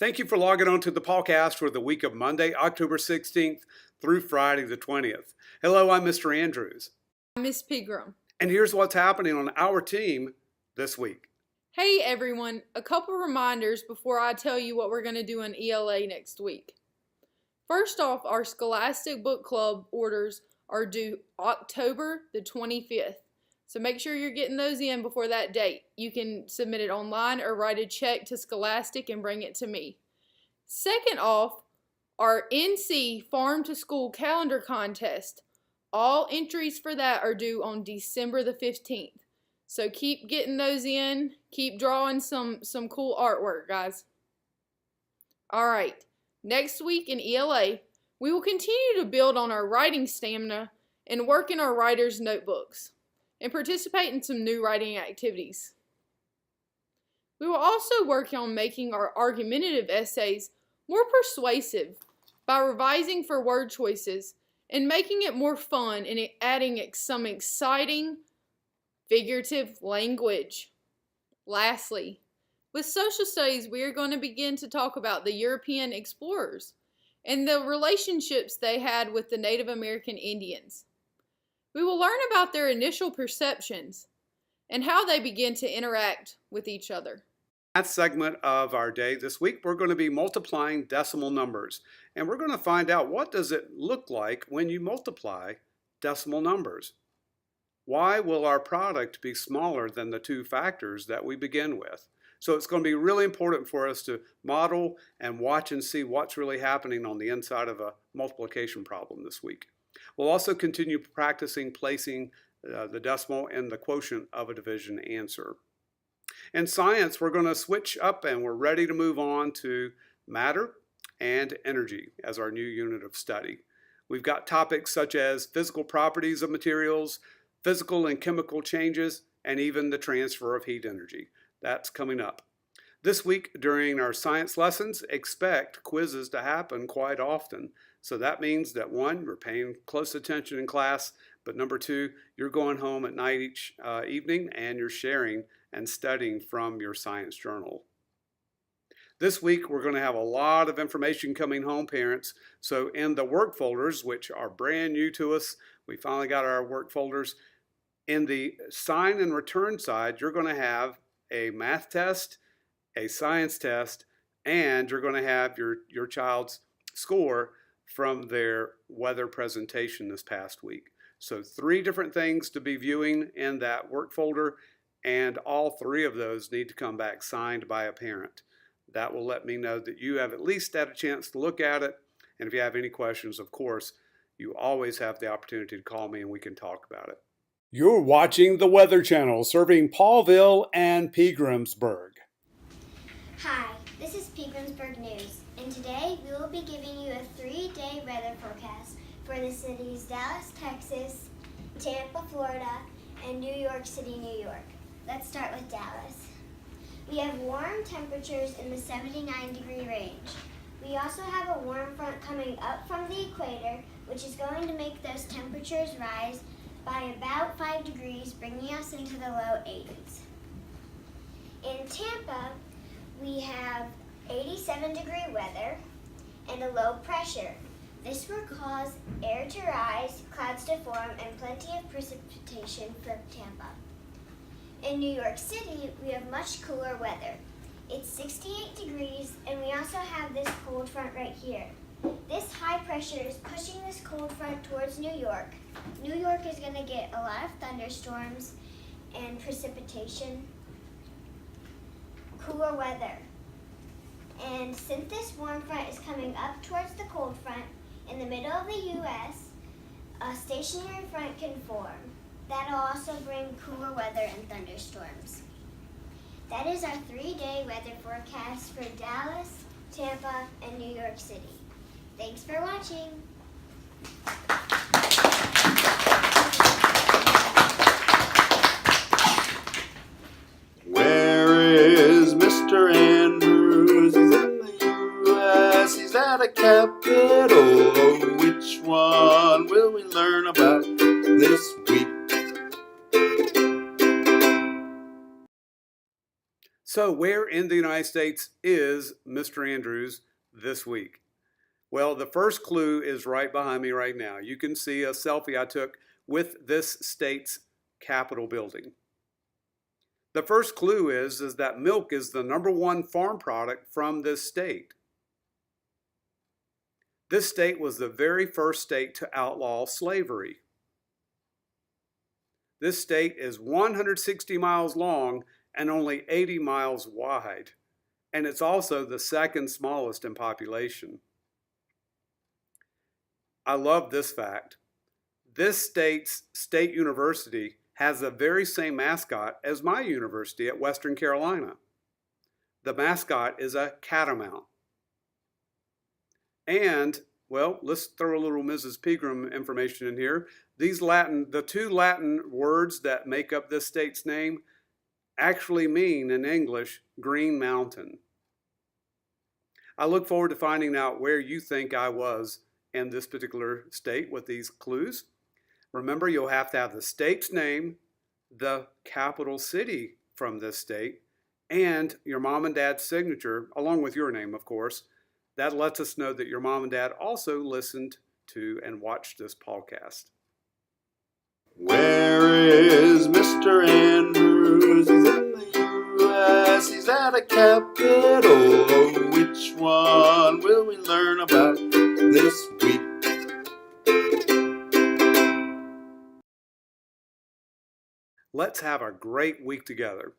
Thank you for logging on to the PawCast for the week of Monday, October 16th through Friday the 20th. Hello, I'm Mr. Andrews. I'm Miss Pegram. And here's what's happening on our team this week. Hey everyone, a couple reminders before I tell you what we're going to do in ELA next week. First off, our Scholastic Book Club orders are due October the 25th. So make sure you're getting those in before that date. You can submit it online or write a check to Scholastic and bring it to me. Second off, our NC Farm to School Calendar Contest. All entries for that are due on December the 15th. So keep getting those in. Keep drawing some cool artwork, guys. All right. Next week in ELA, we will continue to build on our writing stamina and work in our writer's notebooks and participate in some new writing activities. We will also work on making our argumentative essays more persuasive by revising for word choices and making it more fun and adding some exciting figurative language. Lastly, with social studies, we are going to begin to talk about the European explorers and the relationships they had with the Native American Indians. We will learn about their initial perceptions and how they begin to interact with each other. That segment of our day this week, we're going to be multiplying decimal numbers. And we're going to find out, what does it look like when you multiply decimal numbers? Why will our product be smaller than the two factors that we begin with? So it's going to be really important for us to model and watch and see what's really happening on the inside of a multiplication problem this week. We'll also continue practicing placing the decimal in the quotient of a division answer. In science, we're going to switch up and we're ready to move on to matter and energy as our new unit of study. We've got topics such as physical properties of materials, physical and chemical changes, and even the transfer of heat energy. That's coming up. This week during our science lessons, expect quizzes to happen quite often. So that means that one, you're paying close attention in class, but number two, you're going home at night each evening and you're sharing and studying from your science journal. This week, we're going to have a lot of information coming home, parents. So in the work folders, which are brand new to us, we finally got our work folders. In the sign and return side, you're going to have a math test, a science test, and you're going to have your child's score from their weather presentation this past week. So 3 different things to be viewing in that work folder, and all 3 of those need to come back signed by a parent. That will let me know that you have at least had a chance to look at it, and if you have any questions, of course, you always have the opportunity to call me and we can talk about it. You're watching the Weather Channel, serving Paulville and Pegramsburg. Hi, this is Pegramsburg News, and today we will be giving you a 3-day weather forecast for the cities Dallas, Texas, Tampa, Florida, and New York City, New York. Let's start with Dallas. We have warm temperatures in the 79-degree range. We also have a warm front coming up from the equator, which is going to make those temperatures rise by about 5 degrees, bringing us into the low 80s. In Tampa, we have 87-degree weather and a low pressure. This will cause air to rise, clouds to form, and plenty of precipitation for Tampa. In New York City, we have much cooler weather. It's 68 degrees, and we also have this cold front right here. This high pressure is pushing this cold front towards New York. New York is going to get a lot of thunderstorms and precipitation, cooler weather. And since this warm front is coming up towards the cold front in the middle of the U.S., a stationary front can form. That'll also bring cooler weather and thunderstorms. That is our 3-day weather forecast for Dallas, Tampa, and New York City. Thanks for watching. Where is Mr. Andrews? He's in the U.S. He's at a capital. Oh, which one will we learn about this week? So where in the United States is Mr. Andrews this week? Well, the first clue is right behind me right now. You can see a selfie I took with this state's Capitol building. The first clue is that milk is the #1 farm product from this state. This state was the very first state to outlaw slavery. This state is 160 miles long and only 80 miles wide, and it's also the second smallest in population. I love this fact. This state's state university has the very same mascot as my university at Western Carolina. The mascot is a catamount. And, well, let's throw a little Mrs. Pegram information in here. The two Latin words that make up this state's name actually mean in English, Green Mountain. I look forward to finding out where you think I was in this particular state with these clues. Remember, you'll have to have the state's name, the capital city from this state, and your mom and dad's signature, along with your name, of course. That lets us know that your mom and dad also listened to and watched this PawCast. Where is Mr. Andrews? He's in the U.S. He's at a capital. Oh, which one will we learn about this week? Let's have a great week together.